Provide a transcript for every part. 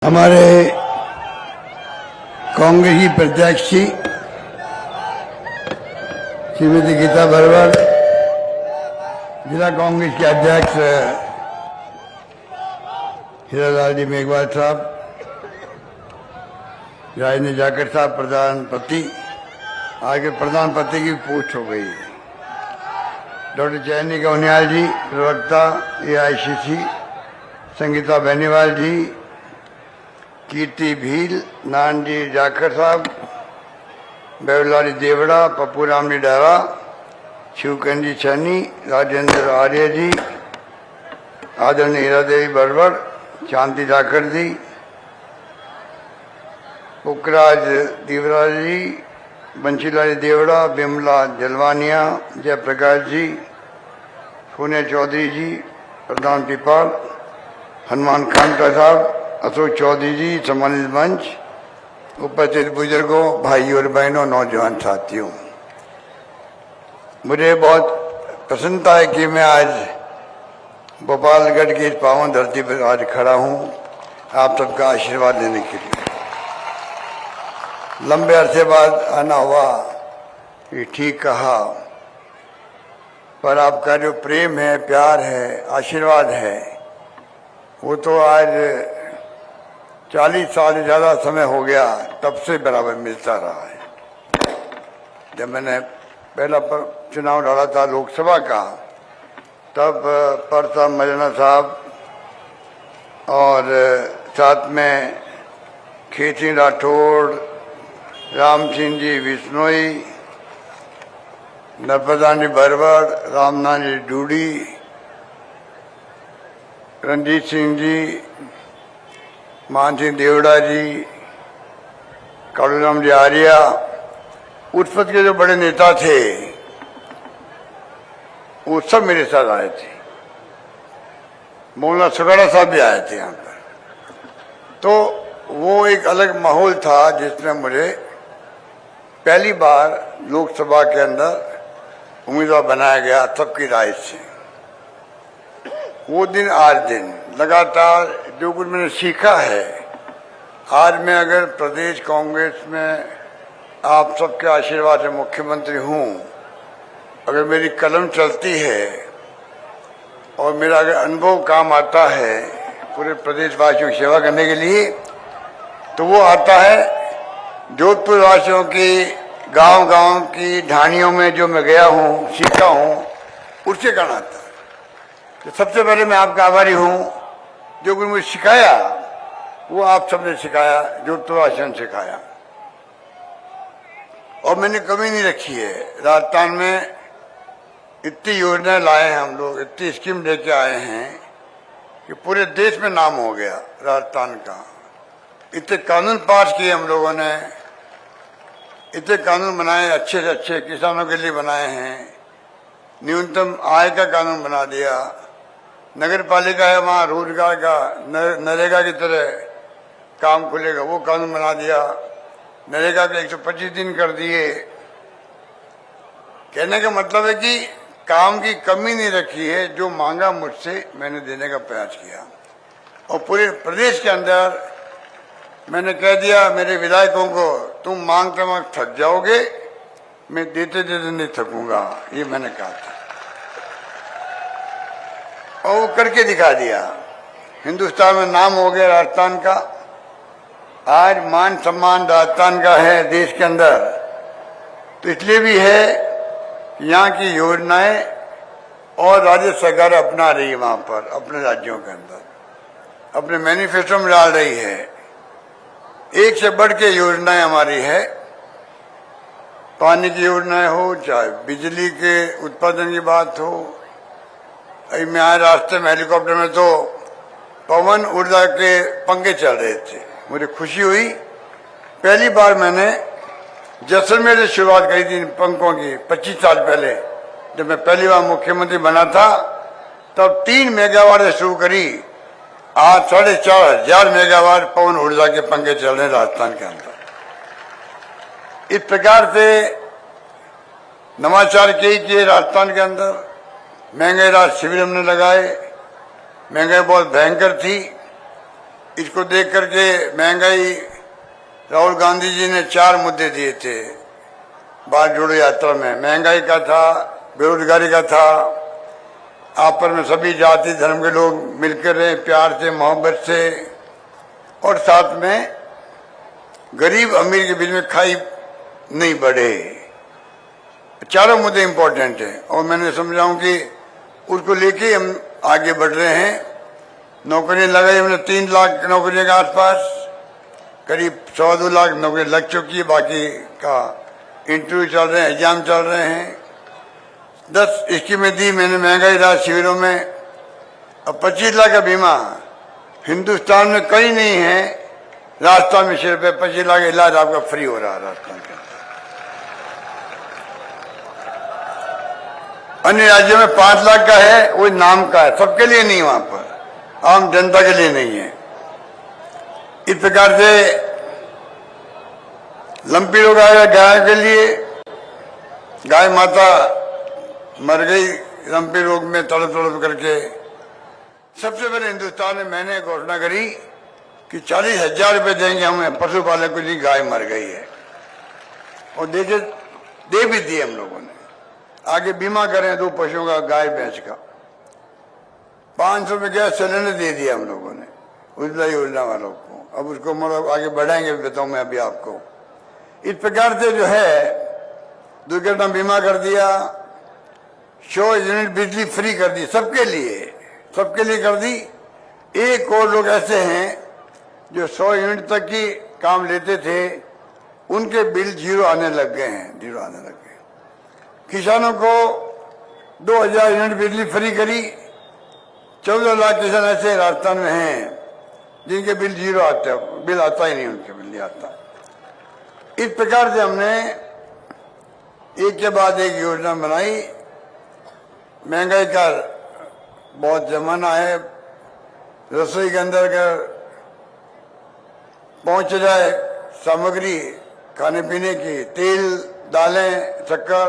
हमारे कांग्रेस की प्रत्याशी श्रीमती गीता बरवर, जिला कांग्रेस के अध्यक्ष हीरालाल जी मेघवाल साहब, राजनी जाकर साहब प्रधानपति, आगे प्रधानपति की पोस्ट हो गई है। डॉक्टर चैनी कौनियाल जी प्रवक्ता AICC, संगीता बेनीवाल जी, कीर्ति भील, नानजी जाखड़ साहब, बेवलारी देवड़ा, पप्पू रामनी डारा, शिवकंजी सैनी, राजेंद्र आर्य जी, आदरणीय हीरा देवी बरवर, शांति जाखड़ जी, पुखराज दीवराज जी, बंशीलाल देवड़ा, बिमला जलवानिया, जयप्रकाश जी, सोनिया चौधरी जी, प्रधान पिपाल, हनुमान खान का साहब, अशोक चौधरी जी, सम्मानित मंच, उपस्थित बुजुर्गों, भाइयों और बहनों, नौजवान साथियों, मुझे बहुत प्रसन्नता है कि मैं आज भोपालगढ़ की इस पावन धरती पर आज खड़ा हूं आप सबका आशीर्वाद लेने के लिए। लंबे अरसे बाद आना हुआ, ये ठीक कहा, पर आपका जो प्रेम है, प्यार है, आशीर्वाद है, वो तो आज 40 साल से ज़्यादा समय हो गया तब से बराबर मिलता रहा है। जब मैंने पहला चुनाव लड़ा था लोकसभा का, तब परसाब मजना साहब और साथ में खेती राठौड़, राम सिंह जी बिश्नोई, नर्मदानी बरवर, रामनाथ जी डूडी, रणजीत सिंह जी, मान सिंह देवड़ा जी, कालूराम जी आर्या, उस वक्त के जो बड़े नेता थे वो सब मेरे साथ आए थे। मौलाना सुगाड़ा साहब भी आए थे यहाँ पर। तो वो एक अलग माहौल था जिसमें मुझे पहली बार लोकसभा के अंदर उम्मीदवार बनाया गया सबकी राय से। वो दिन आज दिन लगातार जो कुछ मैंने सीखा है, आज मैं अगर प्रदेश कांग्रेस में आप सबके आशीर्वाद से मुख्यमंत्री हूँ, अगर मेरी कलम चलती है और मेरा अगर अनुभव काम आता है पूरे प्रदेशवासियों की सेवा करने के लिए, तो वो आता है जोधपुर वासियों की गांव-गांव की ढाणियों में जो मैं गया हूँ, सीखा हूँ, उससे कारण आता है। तो सबसे पहले मैं आपका आभारी हूँ, जो कुछ मुझे सिखाया वो आप सबने सिखाया, जोधपुर वासियों ने सिखाया, और मैंने कमी नहीं रखी है। राजस्थान में इतनी योजनाएं लाए हैं हम लोग, इतनी स्कीम लेके आए हैं कि पूरे देश में नाम हो गया राजस्थान का। इतने कानून पास किए हम लोगों ने, इतने कानून बनाए, अच्छे से अच्छे किसानों के लिए बनाए हैं। न्यूनतम आय का कानून बना दिया, नगर पालिका है वहाँ रोजगार का नरेगा की तरह काम खुलेगा, वो कानून बना दिया। नरेगा के 125 दिन कर दिए। कहने का मतलब है कि काम की कमी नहीं रखी है, जो मांगा मुझसे मैंने देने का प्रयास किया। और पूरे प्रदेश के अंदर मैंने कह दिया मेरे विधायकों को, तुम मांगते मांग थक जाओगे, मैं देते देते नहीं थकूंगा, ये मैंने कहा था, और वो करके दिखा दिया। हिंदुस्तान में नाम हो गया राजस्थान का। आज मान सम्मान राजस्थान का है देश के अंदर, तो इसलिए भी है यहाँ की योजनाएं और राज्य सरकार अपना रही है, वहां पर अपने राज्यों के अंदर अपने मैनिफेस्टो में डाल रही है। एक से बढ़ के योजनाएं हमारी है, पानी की योजनाएं हो, चाहे बिजली के उत्पादन की बात हो। अभी मैं आए रास्ते में हेलीकॉप्टर में तो पवन ऊर्जा के पंखे चल रहे थे, मुझे खुशी हुई। पहली बार मैंने जैसलमेर से शुरुआत करी थी पंखों की, 25 साल पहले जब मैं पहली बार मुख्यमंत्री बना था, तब 3 मेगावाट से शुरू करी। आज 4,500 मेगावाट पवन ऊर्जा के पंखे चल रहे हैं राजस्थान के अंदर। इस प्रकार से नवाचार किए राजस्थान के अंदर। महंगाई राहत शिविर हमने लगाए, महंगाई बहुत भयंकर थी, इसको देख करके महंगाई, राहुल गांधी जी ने 4 मुद्दे दिए थे भारत जोड़ो यात्रा में। महंगाई का था, बेरोजगारी का था, आपस में सभी जाति धर्म के लोग मिलकर रहे प्यार से मोहब्बत से, और साथ में गरीब अमीर के बीच में खाई नहीं बढ़े। चारों मुद्दे इंपॉर्टेंट हैं और मैंने समझाऊं कि उसको लेके हम आगे बढ़ रहे हैं। नौकरियां लगाई हमने 3 लाख नौकरियों के आसपास, करीब 1.25 लाख नौकरी लग चुकी है, बाकी का इंटरव्यू चल रहे हैं, एग्जाम चल रहे हैं। 10 स्कीमें दी मैंने महंगाई राहत शिविरों में। अब 25 लाख का बीमा हिंदुस्तान में कहीं नहीं है। राजस्थान में सिर्फ 25 लाख इलाज आपका फ्री हो रहा है राजस्थान के। अन्य राज्यों में 5 लाख का है, वो नाम का है, सबके लिए नहीं, वहां पर आम जनता के लिए नहीं है। इस प्रकार से लंपी रोग आया गाय के लिए, गाय माता मर गई लंपी रोग में तड़प तड़प करके। सबसे पहले हिंदुस्तान में मैंने घोषणा करी कि 40,000 रुपये देंगे हमें पशुपालक को, जी गाय मर गई है, और दे भी दिए हम लोगों ने। आगे बीमा करें 2 पशुओं का, गाय भैंस का। 500 रुपये गैस सिलेंडर दे दिया हम लोगों ने उज्ज्वला योजना वालों को। अब उसको मतलब आगे बढ़ाएंगे, बताऊं मैं अभी आपको। इस प्रकार से जो है दुर्घटना बीमा कर दिया, 100 यूनिट बिजली फ्री कर दी सबके लिए कर दी। 1 करोड़ लोग ऐसे हैं जो 100 यूनिट तक की काम लेते थे, उनके बिल 0 आने लग गए हैं, 0 आने लग गए। किसानों को 2000 यूनिट बिजली फ्री करी। 14 लाख किसान ऐसे राजस्थान में हैं जिनके बिल 0 आते हैं, बिल आता ही नहीं, उनके बिल नहीं आता। इस प्रकार से हमने एक के बाद एक योजना बनाई। महंगाई का बहुत जमाना है, रसोई के अंदर अगर पहुंच जाए सामग्री खाने पीने की, तेल, दालें, शक्कर,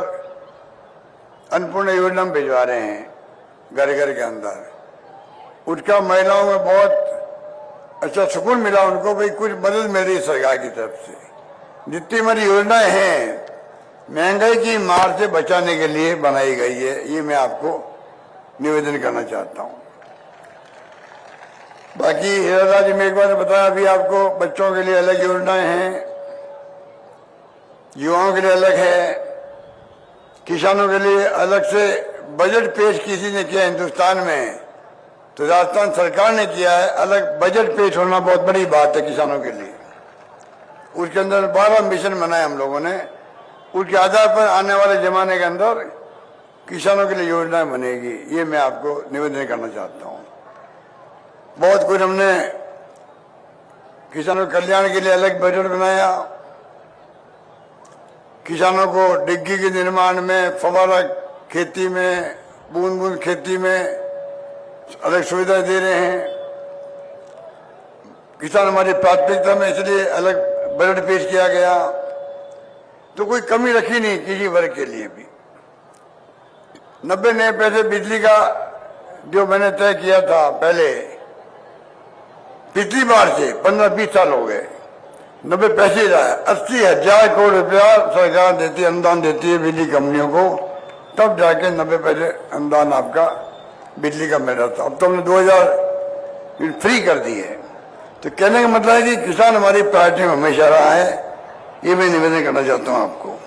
अन्नपूर्णा योजना में भिजवा रहे हैं घर घर के अंदर। उसका महिलाओं में बहुत अच्छा सुकून मिला उनको, भाई कुछ मदद मिल रही है सरकार की तरफ से। जितनी हमारी योजनाएं हैं महंगाई की मार से बचाने के लिए बनाई गई है, ये मैं आपको निवेदन करना चाहता हूं। बाकी हीरालाल जी, मैं एक बार बताया अभी आपको, बच्चों के लिए अलग योजनाएं हैं, युवाओं के लिए अलग है, किसानों के लिए अलग से बजट पेश किसी ने किया हिंदुस्तान में तो राजस्थान सरकार ने किया है। अलग बजट पेश होना बहुत बड़ी बात है किसानों के लिए। उसके अंदर 12 मिशन बनाए हम लोगों ने। उसके आधार पर आने वाले जमाने के अंदर किसानों के लिए योजनाएं बनेगी, ये मैं आपको निवेदन करना चाहता हूं। बहुत कुछ हमने किसानों के कल्याण के लिए अलग बजट बनाया। किसानों को डिग्गी के निर्माण में, फव्वारा खेती में, बूंद बूंद खेती में अलग सुविधाएं दे रहे हैं। किसान हमारी प्राथमिकता में, इसलिए अलग बजट पेश किया गया। तो कोई कमी रखी नहीं किसी वर्ग के लिए भी। 90 नए पैसे बिजली का जो मैंने तय किया था पहले, पिछली बार से 15-20 साल हो गए, 90 पैसे रहा है। 80,000 करोड़ रुपया सरकार देती है, अनुदान देती है बिजली कंपनियों को, तब जाके 90 पैसे अनुदान आपका बिजली का मिल रहा था। अब तो हमने 2000 फ्री कर दी है। तो कहने का मतलब है कि किसान हमारी प्रायोरिटी में हमेशा रहा है, ये मैं निवेदन करना चाहता हूं आपको।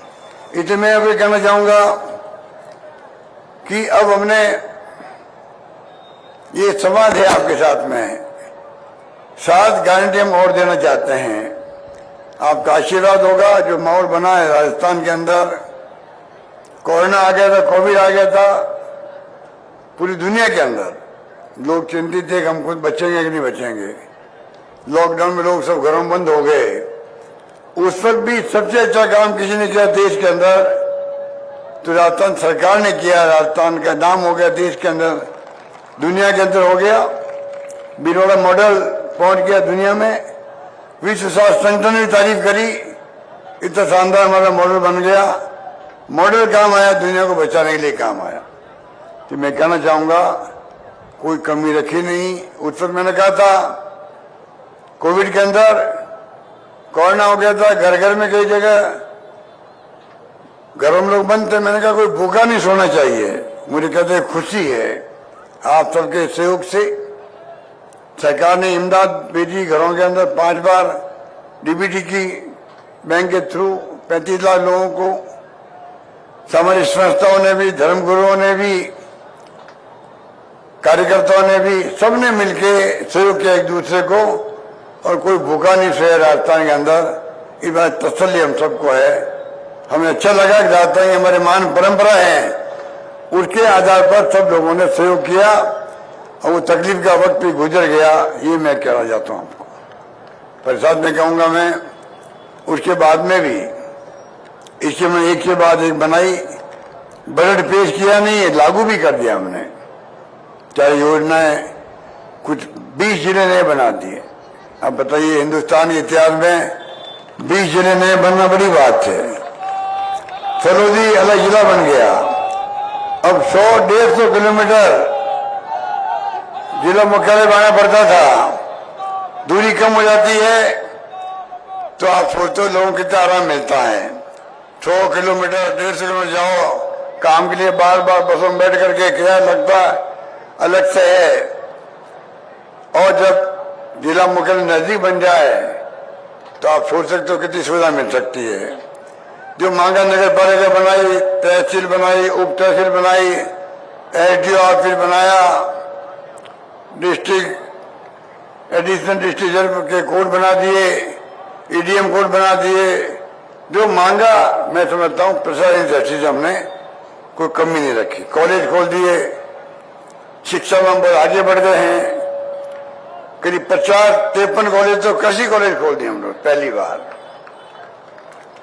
इसलिए मैं अभी कहना चाहूंगा कि अब हमने ये संवाद है आपके साथ में, 7 गारंटी हम और देना चाहते हैं। आपका आशीर्वाद होगा। जो माहौल बना है राजस्थान के अंदर, कोरोना आ गया था, कोविड आ गया था, पूरी दुनिया के अंदर लोग चिंतित थे कि हम खुद बचेंगे कि नहीं बचेंगे। लॉकडाउन में लोग सब घरों में बंद हो गए। उस वक्त भी सबसे अच्छा काम किसी ने किया देश के अंदर तो राजस्थान सरकार ने किया। राजस्थान का नाम हो गया देश के अंदर, दुनिया के अंदर हो गया। बिरोड़ा मॉडल पहुंच गया दुनिया में। विश्व स्वास्थ्य संगठन ने तारीफ करी, इतना शानदार हमारा मॉडल बन गया। मॉडल काम आया, दुनिया को बचाने के लिए काम आया। तो मैं कहना चाहूंगा कोई कमी रखी नहीं। उस वक्त मैंने कहा था कोविड के अंदर कोरोना हो गया था, घर घर में कई जगह घरों में लोग बंद थे। मैंने कहा कोई भूखा नहीं सोना चाहिए। मुझे कहते खुशी है आप सबके सहयोग से सरकार ने इमदाद भेजी। घरों के अंदर 5 बार डीबीटी की बैंक के थ्रू 35 लाख लोगों को, सामाजिक संस्थाओं ने भी, धर्मगुरुओं ने भी, कार्यकर्ताओं ने भी, सबने मिलके सहयोग किया एक दूसरे को, और कोई भूखा नहीं सोया राजस्थान के अंदर। ये बात तसल्ली हम सबको है। हमें अच्छा लगा कि राजस्थान की हमारे मान परंपरा है, उसके आधार पर सब लोगों ने सहयोग किया और वो तकलीफ का वक्त भी गुजर गया। ये मैं कहना चाहता हूँ आपको। पर साथ में कहूँगा मैं उसके बाद में भी इसके में एक के बाद एक बनाई, बजट पेश किया नहीं है, लागू भी कर दिया हमने। चाहे योजनाएं कुछ 20 जिले नए बना दिए। अब बताइए हिंदुस्तान के इतिहास में 20 जिले नए बनना बड़ी बात है। फलोदी अलग जिला बन गया। अब 100-150 किलोमीटर जिला मुख्यालय बनाना पड़ता था, दूरी कम हो जाती है। तो आप सोचो लोगों को कितना आराम मिलता है। 100 किलोमीटर 150 किलोमीटर जाओ काम के लिए, बार बार बसों में बैठ करके किराया लगता अलग से है। और जब जिला मुख्यालय नजदीक बन जाए तो आप सोच सकते हो कितनी सुविधा मिल सकती है। जो मांगा नगर पालिका बनाई, तहसील बनाई, उप तहसील बनाई, एसडीओ ऑफिस बनाया, डिस्ट्रिक्ट एडिशनल डिस्ट्रिक्ट जज के कोड बना दिए, ईडीएम कोड बना दिए। जो मांगा मैं समझता हूँ प्रशासनिक दृष्टि से हमने कोई कमी नहीं रखी। कॉलेज खोल दिए, शिक्षा में हम बहुत आगे बढ़ गए हैं। करीब 50-53 कॉलेज, तो कृषि कॉलेज खोल दिए हम लोग पहली बार।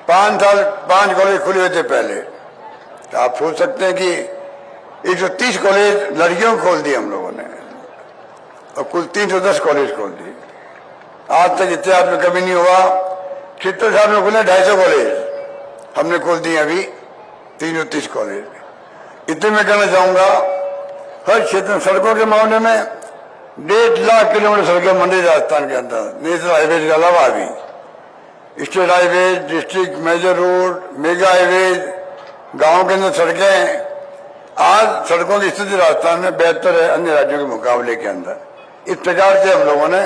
5 कॉलेज खुले हुए थे पहले। तो आप सोच सकते हैं कि 130 कॉलेज लड़कियों को खोल दिए हम लोगों ने, और कुल 310 कॉलेज खोल दिए। आज तक इतिहास में कभी नहीं हुआ। चित्तौड़ साहब में खुले 250 कॉलेज, हमने खोल दिए अभी 330 कॉलेज। इतने में कहना चाहूंगा हर क्षेत्र में सड़कों के मामले में 1.5 लाख किलोमीटर सड़कें बन रही राजस्थान के अंदर, नेशनल हाईवे के अलावा भी state highway, district major road, mega highway, गाँव के अंदर सड़कें। आज सड़कों की स्थिति राजस्थान में बेहतर है अन्य राज्यों के मुकाबले के अंदर। इस प्रकार से हम लोगों ने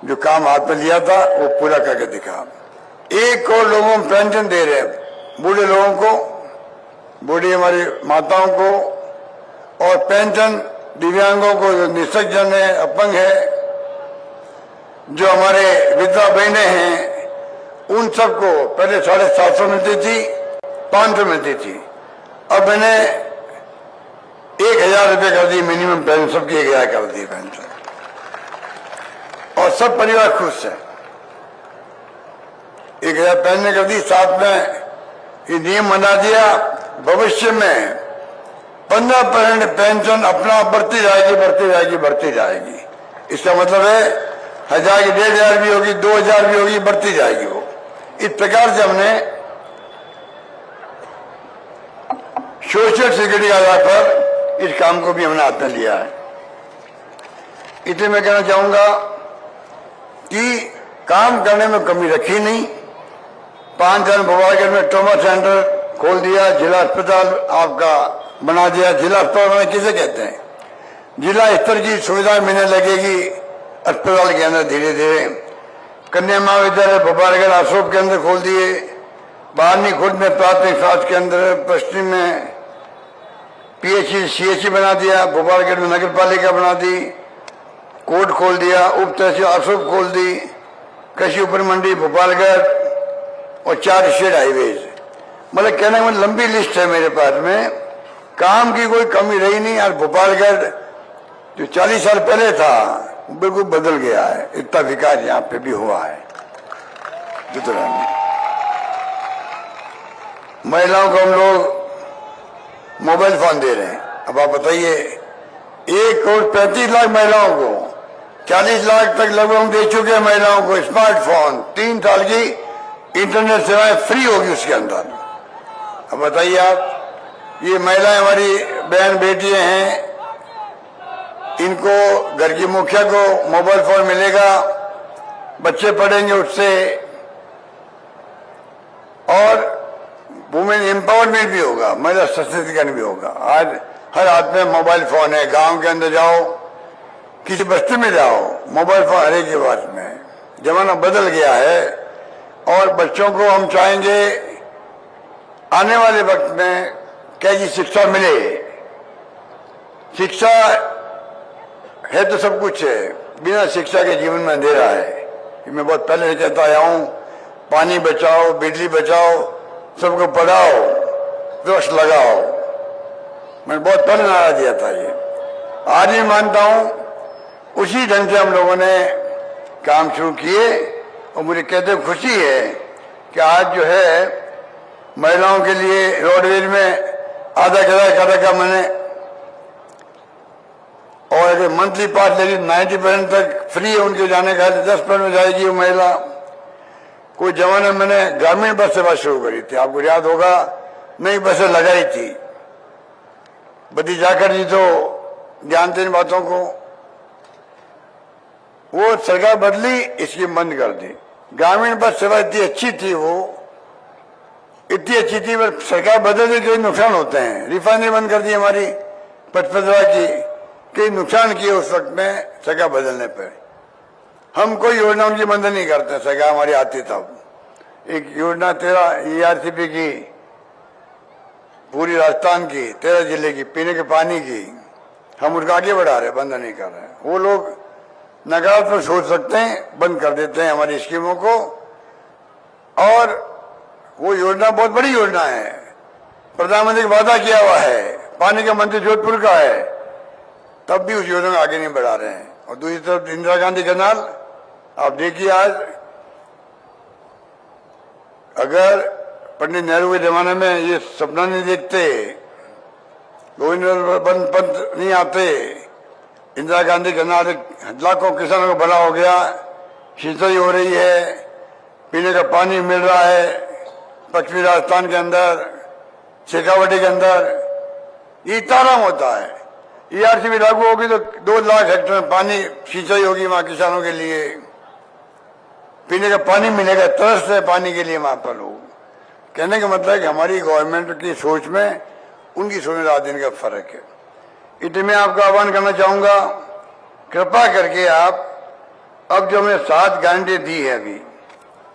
जो काम हाथ में लिया था वो पूरा करके दिखा। 1 करोड़ लोगों को पेंशन दे रहे हैं, बूढ़े लोगों को, बूढ़ी हमारी माताओं को, और पेंशन दिव्यांगों को, जो निःशक्तजन है, अपंग है, जो हमारे विधवा बहनें हैं, उन सबको पहले 750 मिलती थी, 500 मिलती थी। अब मैंने 1000 रुपये कर दी मिनिमम पेंशन, सबकी 1000 कर दी पेंशन, और सब परिवार खुश है। 1000 पेंशन कर दी। साथ में ये नियम बना दिया भविष्य में 15% पेंशन अपना बढ़ती जाएगी, बढ़ती जाएगी, बढ़ती जाएगी। इसका मतलब है 1000 की 1500 भी होगी, 2000 भी होगी, बढ़ती जाएगी वो। इस प्रकार से हमने सोशल सिक्योरिटी के आधार पर इस काम को भी हमने हाथ में लिया है। इसलिए मैं कहना चाहूंगा कि काम करने में कमी रखी नहीं। 5 जन भोपालगढ़ में ट्रॉमा सेंटर खोल दिया, जिला अस्पताल आपका बना दिया। जिला अस्पताल किसे कहते हैं? जिला स्तर की सुविधा मिलने लगेगी अस्पताल के अंदर धीरे धीरे। कन्या महाविद्यालय भोपालगढ़ अशोक के अंदर खोल दिए, बारहवीं खुर्द में प्राथमिक स्वास्थ्य केंद्र, पश्चिम में पीएचसी सीएचसी बना दिया, भोपालगढ़ में नगर पालिका बना दी, कोर्ट खोल दिया, उप तहसील अशोक खोल दी, कृषि उप मंडी भोपालगढ़, और 4 स्टेट हाईवेज। मतलब कहने में लंबी लिस्ट है मेरे पास में। काम की कोई कमी रही नहीं। और भोपालगढ़ जो 40 साल पहले था बिल्कुल बदल गया है। इतना विकास यहाँ पे भी हुआ है। महिलाओं को हम लोग मोबाइल फोन दे रहे हैं। अब आप बताइए 1 करोड़ 35 लाख महिलाओं को, 40 लाख तक लगभग हम दे चुके हैं महिलाओं को स्मार्टफोन। 3 साल की इंटरनेट सेवाएं फ्री होगी उसके अंदर। अब बताइए आप, ये महिलाएं हमारी बहन बेटियां हैं, इनको घर की मुखिया को मोबाइल फोन मिलेगा, बच्चे पढ़ेंगे उससे, और वुमेन एम्पावरमेंट भी होगा, महिला सशक्तिकरण भी होगा। आज हर हाथ में मोबाइल फोन है। गांव के अंदर जाओ, किसी बस्ती में जाओ, मोबाइल फोन हर एक के पास में। जमाना बदल गया है और बच्चों को हम चाहेंगे आने वाले वक्त में कैसी शिक्षा मिले। शिक्षा है तो सब कुछ है, बिना शिक्षा के जीवन में अंधेरा है। मैं बहुत पहले से कहता आया हूं, पानी बचाओ, बिजली बचाओ, सबको पढ़ाओ, वृक्ष लगाओ। मैं बहुत पहले नारा दिया था ये, आज भी मानता हूं। उसी ढंग से हम लोगों ने काम शुरू किए और मुझे कहते हुए खुशी है कि आज जो है महिलाओं के लिए रोडवेज में आधा किराया का मैंने, और अगर मंथली पास लेगी 90% तक फ्री है उनके जाने का, 10% में जाएगी वो महिला। कोई जमाने में मैंने ग्रामीण बस सेवा शुरू करी थी, आपको याद होगा, नई बसें लगाई थी। बदी जाकर जी तो जानते इन बातों को। वो सरकार बदली, स्कीम बंद कर दी। ग्रामीण बस सेवा इतनी अच्छी थी, वो इतनी अच्छी थी, पर सरकार बदलने के नुकसान होते हैं। रिफाइनरी बंद कर दी हमारी 55 की, कई नुकसान किए उस वक्त में सरकार बदलने पर। हम कोई योजनाओं की बंद नहीं करते, सरकार हमारी आती तब। एक योजना 13 ERCP की, पूरी राजस्थान की, 13 जिले की, पीने के पानी की, हम उसको आगे बढ़ा रहे, बंद नहीं कर रहे। वो लोग नकारात्मक सोच सकते हैं, बंद कर देते हैं हमारी स्कीमों को। और वो योजना बहुत बड़ी योजना है, प्रधानमंत्री ने वादा किया हुआ है, पानी का मंत्री जोधपुर का है, तब भी उस योजना को आगे नहीं बढ़ा रहे हैं। और दूसरी तरफ इंदिरा गांधी कैनाल, आप देखिए आज, अगर पंडित नेहरू के जमाने में ये सपना नहीं देखते, गोविंद पंत नहीं आते, इंदिरा गांधी कैनाल लाखों किसानों को भला हो गया, सिंचाई हो रही है, पीने का पानी मिल रहा है पश्चिमी राजस्थान के अंदर, शेखावाटी के अंदर, ये ताराम होता है। ERCP लागू होगी तो 2 लाख हेक्टेयर में पानी सिंचाई होगी वहां किसानों के लिए, पीने का पानी मिलेगा, तरस है पानी के लिए वहां पर लोग। कहने का मतलब है कि हमारी गवर्नमेंट की सोच में उनकी सोच में रात दिन का फर्क है। इसलिए मैं आपका आह्वान करना चाहूंगा, कृपा करके आप, अब जो हमने 7 गारंटी दी है अभी,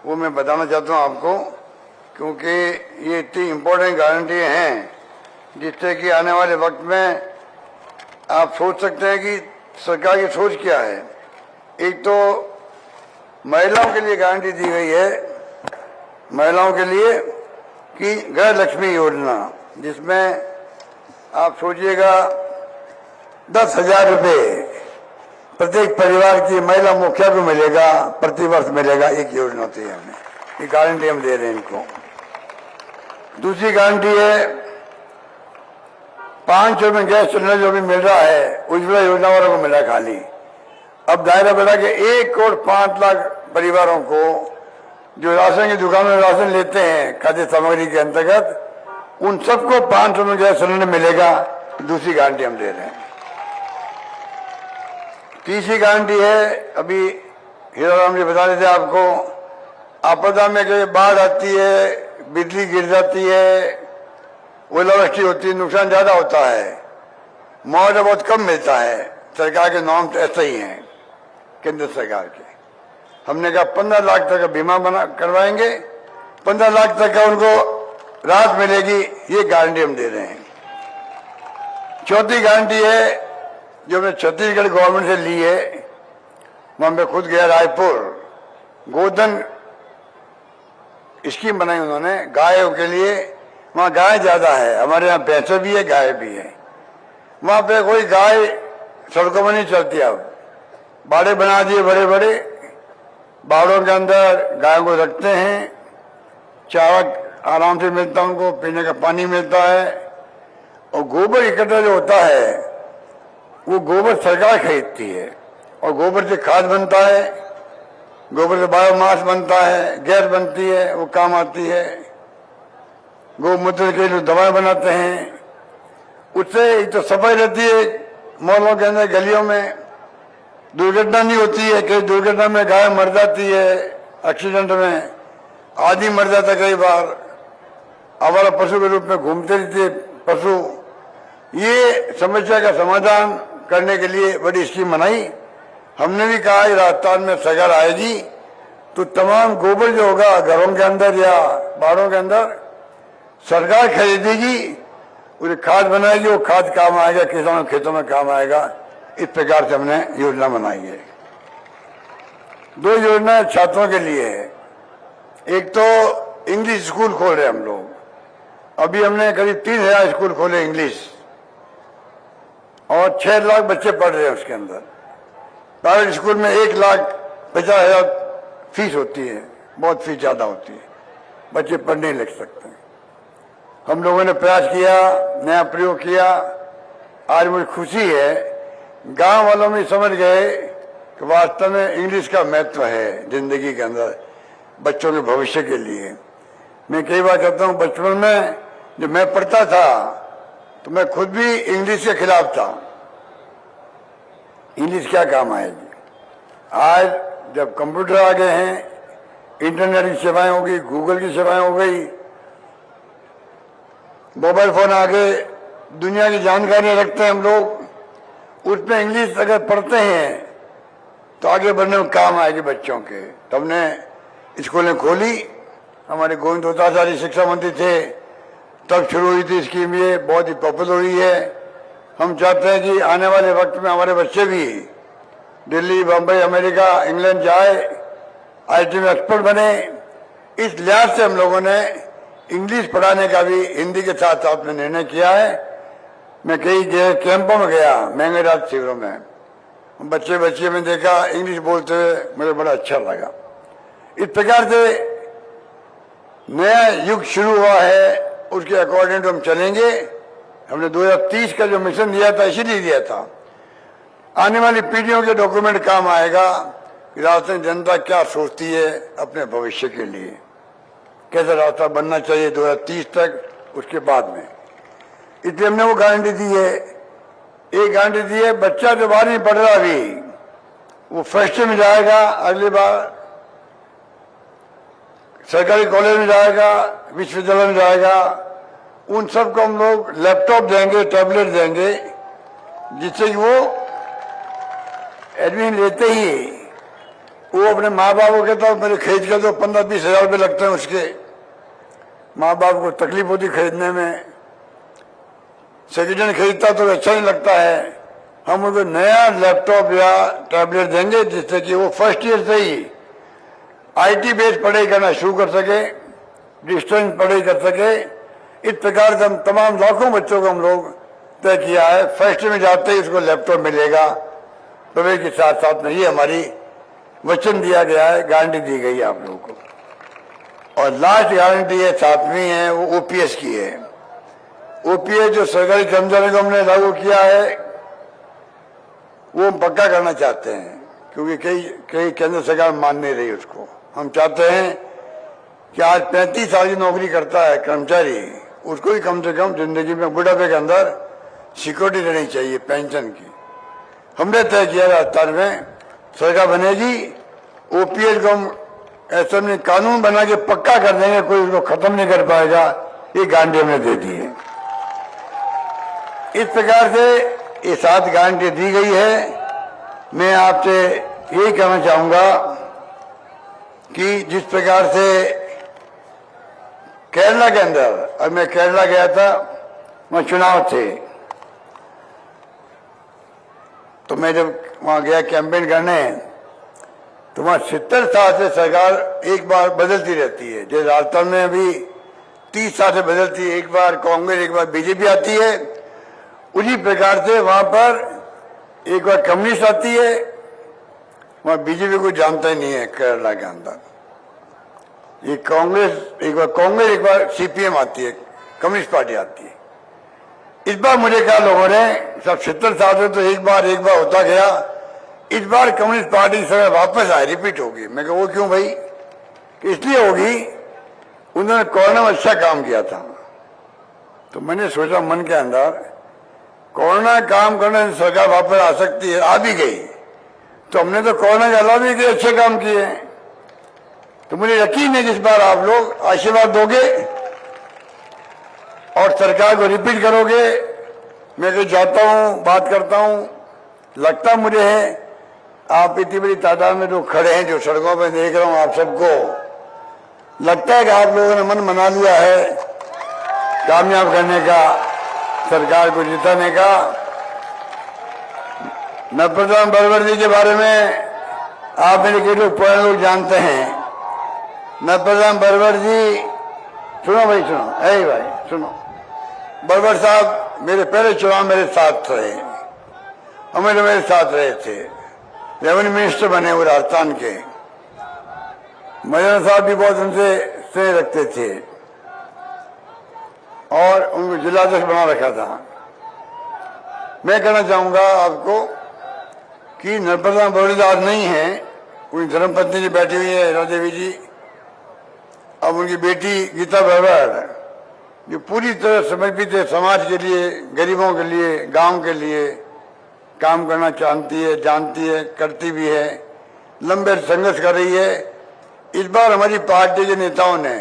वो मैं बताना चाहता हूं आपको, क्योंकि ये इतनी इंपॉर्टेंट गारंटी हैं जिससे कि आने वाले वक्त में आप सोच सकते हैं कि सरकार की सोच क्या है। एक तो महिलाओं के लिए गारंटी दी गई है, महिलाओं के लिए, कि गृह लक्ष्मी योजना, जिसमें आप सोचिएगा 10,000 रुपये प्रत्येक परिवार की महिला मुखिया को मिलेगा, प्रति वर्ष मिलेगा। एक योजना होती है, हमें ये गारंटी हम दे रहे हैं इनको। दूसरी गारंटी है 500 में गैस सिलेंडर जो भी मिल रहा है, उज्ज्वला योजना वालों को मिला खाली। अब दायरा बढ़ा के 1 करोड़ 5 लाख परिवारों को जो राशन की दुकानों में राशन लेते हैं खाद्य सामग्री के अंतर्गत, उन सबको 500 में गैस सिलेंडर मिलेगा। दूसरी गारंटी हम दे रहे हैं। तीसरी गारंटी है, अभी हीराराम जी बता रहे थे आपको, आपदा में कहीं बाढ़ आती है, बिजली गिर जाती है, ओलावृष्टि होती है, नुकसान ज्यादा होता है, मुआवजा बहुत कम मिलता है। सरकार के नॉर्म ऐसे ही हैं, केंद्र सरकार के। हमने कहा 15 लाख तक का बीमा बना करवाएंगे, 15 लाख तक का उनको राहत मिलेगी, ये गारंटी हम दे रहे हैं। चौथी गारंटी है जो हमने छत्तीसगढ़ गवर्नमेंट से ली है, वहां मैं खुद गया रायपुर, गोधन स्कीम बनाई उन्होंने गायों के लिए। वहां गाय ज्यादा है, हमारे यहाँ भैंसे भी है, गाय भी है। वहां पे कोई गाय सड़कों में नहीं चलती। अब बाड़े बना दिए बड़े बड़े, बाड़ों के अंदर गायों को रखते हैं, चारा आराम से मिलता है उनको, पीने का पानी मिलता है। और गोबर इकट्ठा जो होता है वो गोबर सरकार खरीदती है, और गोबर से खाद बनता है, गोबर से बायोमास बनता है, गैस बनती है, वो काम आती है। गौमूत्र के लोग दवाएं बनाते हैं, उससे एक तो सफाई रहती है मोहल्लों के अंदर गलियों में दुर्घटना नहीं होती है, कई दुर्घटना में गाय मर जाती है, एक्सीडेंट में आदमी मर जाता, कई बार आवारा पशु के रूप में घूमते रहते पशु। ये समस्या का समाधान करने के लिए बड़ी स्कीम बनाई। हमने भी कहा राजस्थान में सरकार आएगी तो तमाम गोबर जो होगा घरों के अंदर या बाड़ों के अंदर सरकार खरीदेगी, उसे खाद बनाएगी, वो खाद काम आएगा, किसानों के खेतों में काम आएगा। इस प्रकार से हमने योजना बनाई है। 2 योजना छात्रों के लिए है। एक तो इंग्लिश स्कूल खोल रहे हम लोग, अभी हमने करीब 3000 स्कूल खोले इंग्लिश, और 6 लाख बच्चे पढ़ रहे हैं उसके अंदर। प्राइवेट स्कूल में 1,50,000 फीस होती है, बहुत फीस ज्यादा होती है, बच्चे पढ़ नहीं लग सकते। हम लोगों ने प्रयास किया, नया प्रयोग किया। आज मुझे खुशी है, गांव वालों में समझ गए कि वास्तव में इंग्लिश का महत्व है जिंदगी के अंदर, बच्चों के भविष्य के लिए। मैं कई बार कहता हूँ, बचपन में जब मैं पढ़ता था तो मैं खुद भी इंग्लिश के खिलाफ था। इंग्लिश क्या काम आएगी? आज जब कंप्यूटर आ गए हैं, इंटरनेट की सेवाएं हो गई, गूगल की सेवाएं हो गई, मोबाइल फोन आ गए, दुनिया की जानकारी रखते हैं हम लोग, उसमें इंग्लिश अगर पढ़ते हैं तो आगे बढ़ने में काम आएगी बच्चों के। तो हमने स्कूलें खोली। हमारे गोविंद होताचार्य शिक्षा मंत्री थे, तब शुरू हुई थी स्कीम। ये बहुत ही पॉपुलर हुई है। हम चाहते हैं कि आने वाले वक्त में हमारे बच्चे भी दिल्ली, बम्बई, अमेरिका, इंग्लैंड जाए, IT में एक्सपर्ट बने। इस लिहाज से हम लोगों ने इंग्लिश पढ़ाने का भी हिंदी के साथ साथ में निर्णय किया है। मैं कई कैंपों में गया, महंगे राज शिविरों में, बच्चे में देखा इंग्लिश बोलते हुए, मुझे बड़ा अच्छा लगा। इस प्रकार से नया युग शुरू हुआ है, उसके अकॉर्डिंग हम चलेंगे। हमने 2030 का जो मिशन दिया था, इसीलिए दिया था। आने वाली पीढ़ियों के डॉक्यूमेंट काम आएगा कि राजस्थान जनता क्या सोचती है अपने भविष्य के लिए, कैसा रास्ता बनना चाहिए 2030 तक, उसके बाद में। इसलिए हमने वो गारंटी दी है। एक गारंटी दी है, बच्चा जो 12वीं पढ़ रहा अभी, वो फर्स्ट में जाएगा, अगली बार सरकारी कॉलेज में जाएगा, विश्वविद्यालय में जाएगा। उन सबको हम लोग लैपटॉप देंगे, टैबलेट देंगे, जिससे कि वो एडमिशन लेते ही वो अपने माँ बाप को कहता मेरे खरीद के तो 15-20 हजार रुपये लगते हैं, उसके माँ बाप को तकलीफ होती खरीदने में। सेकेंड हैंड खरीदता तो अच्छा नहीं लगता है। हम उनको नया लैपटॉप या टैबलेट देंगे, जिससे कि वो फर्स्ट ईयर से ही IT बेस्ड पढ़ाई करना शुरू कर सके, डिस्टेंस पढ़ाई कर सके। इस प्रकार से हम तमाम लाखों बच्चों को हम लोग तय किया है। फर्स्ट में जाते ही उसको लैपटॉप मिलेगा प्रवेश के साथ साथ में। ये हमारी वचन दिया गया है, गारंटी दी गई है आप लोगों को। और लास्ट गारंटी है, 7वीं है, वो OPS की है। OPS जो सरकारी कर्मचारियों को हमने लागू किया है, वो हम पक्का करना चाहते हैं, क्योंकि कई केंद्र सरकार मान नहीं रही उसको। हम चाहते हैं कि आज 35 साल की नौकरी करता है कर्मचारी, उसको ही कम से कम जिंदगी में बुढ़ापे के अंदर सिक्योरिटी रहनी चाहिए पेंशन की। हमने तय किया राजस्थान में सरकार बनेगी, OPS को हम ऐसा नहीं कानून बना के पक्का कर देंगे, कोई उसको खत्म नहीं कर पाएगा। ये गारंटी हमने दे दी है। इस प्रकार से ये 7 गारंटी दी गई है। मैं आपसे यही कहना चाहूंगा कि जिस प्रकार से केरला के अंदर, अब मैं केरला गया था, वहां चुनाव थे, तो मैं जब वहां गया कैंपेन करने, तो वहां 70 साल से सरकार एक बार बदलती रहती है। जैसे राजस्थान में अभी 30 साल से बदलती है, एक बार कांग्रेस, एक बार BJP आती है। उसी प्रकार से वहां पर एक बार कम्युनिस्ट आती है, वहां BJP को जानता ही नहीं है केरला के अंदर। ये कांग्रेस एक बार CPM आती है, कम्युनिस्ट पार्टी आती है। इस बार मुझे कहा लोगों ने, सब 70 साल से तो एक बार होता गया, इस बार कम्युनिस्ट पार्टी से वापस आए, रिपीट होगी। मैं कहा वो क्यों भाई? इसलिए होगी, उन्होंने कोरोना में अच्छा काम किया था। तो मैंने सोचा मन के अंदर, कोरोना काम करने से सरकार वापस आ सकती है, आ भी गई। तो हमने तो कोरोना के अलावा भी अच्छे काम किए हैं। तो मुझे यकीन है कि इस बार आप लोग आशीर्वाद दोगे और सरकार को रिपीट करोगे। मैं तो जाता हूं, बात करता हूं, लगता मुझे है आप इतनी बड़ी तादाद में लोग खड़े हैं, जो सड़कों पर देख रहा हूं आप सबको, लगता है कि आप लोगों ने मन बना लिया है कामयाब करने का, सरकार को जिताने का। नरप्रधान बरवर जी के बारे में आप मेरे के लोग पुराने लोग जानते हैं। नरप्रधान बरवर जी, सुनो भाई, सुनो, भाई सुनो, बरवर साहब मेरे पहले चुनाव मेरे साथ रहे, हमें मेरे साथ रहे थे, रेवेन्यू मिनिस्टर बने हुए राजस्थान के। मजन साहब भी बहुत उनसे स्नेह रखते थे और उनको जिलाध्यक्ष बना रखा था। मैं कहना चाहूंगा आपको कि नरप्रधान बरवर आज नहीं है, उनकी धर्मपत्नी जी बैठी हुई है, हीरा देवी जी। अब उनकी बेटी गीता बरवर जो पूरी तरह समर्पित है समाज के लिए, गरीबों के लिए, गांव के लिए काम करना चाहती है, जानती है, करती भी है, लंबे संघर्ष कर रही है। इस बार हमारी पार्टी के नेताओं ने,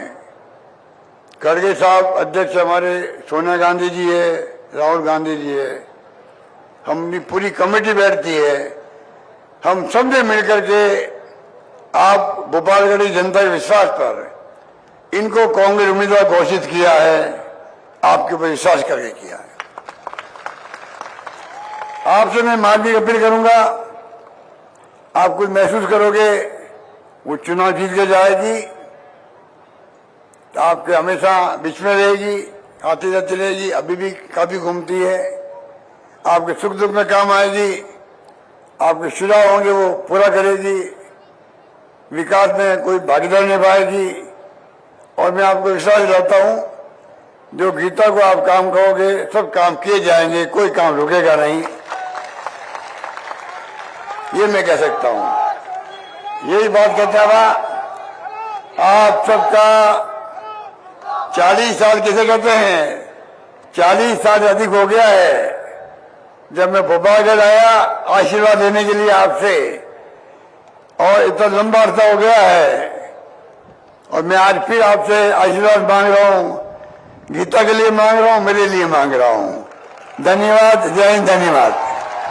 खड़गे साहब अध्यक्ष हमारे, सोनिया गांधी जी है, राहुल गांधी जी है, हमारी पूरी कमेटी बैठती है, हम सब ने मिलकर के आप भोपालगढ़ की जनता के विश्वास पर इनको कांग्रेस उम्मीदवार घोषित किया है, आपके ऊपर विश्वास करके किया है। आपसे मैं माफी अपील करूंगा, आप कुछ महसूस करोगे वो चुनाव जीत के जाएगी तो आपके हमेशा बीच में रहेगी, आती जाती रहेगी, अभी भी काफी घूमती है, आपके सुख दुख में काम आएगी, आपके सुझाव होंगे वो पूरा करेगी, विकास में कोई भागीदारी निभाएगी। और मैं आपको विश्वास दिलाता हूं, जो गीता को आप काम कहोगे सब काम किए जाएंगे, कोई काम रुकेगा नहीं, ये मैं कह सकता हूं। यही बात कहता हुआ आप सबका 40 साल किसे कहते हैं, 40 साल अधिक हो गया है जब मैं भोपालगढ़ आया आशीर्वाद लेने के लिए आपसे, और इतना लंबा अर्सा हो गया है और मैं आज फिर आपसे आशीर्वाद मांग रहा हूं, गीता के लिए मांग रहा हूं, मेरे लिए मांग रहा हूं। धन्यवाद, जय हिंद, धन्यवाद।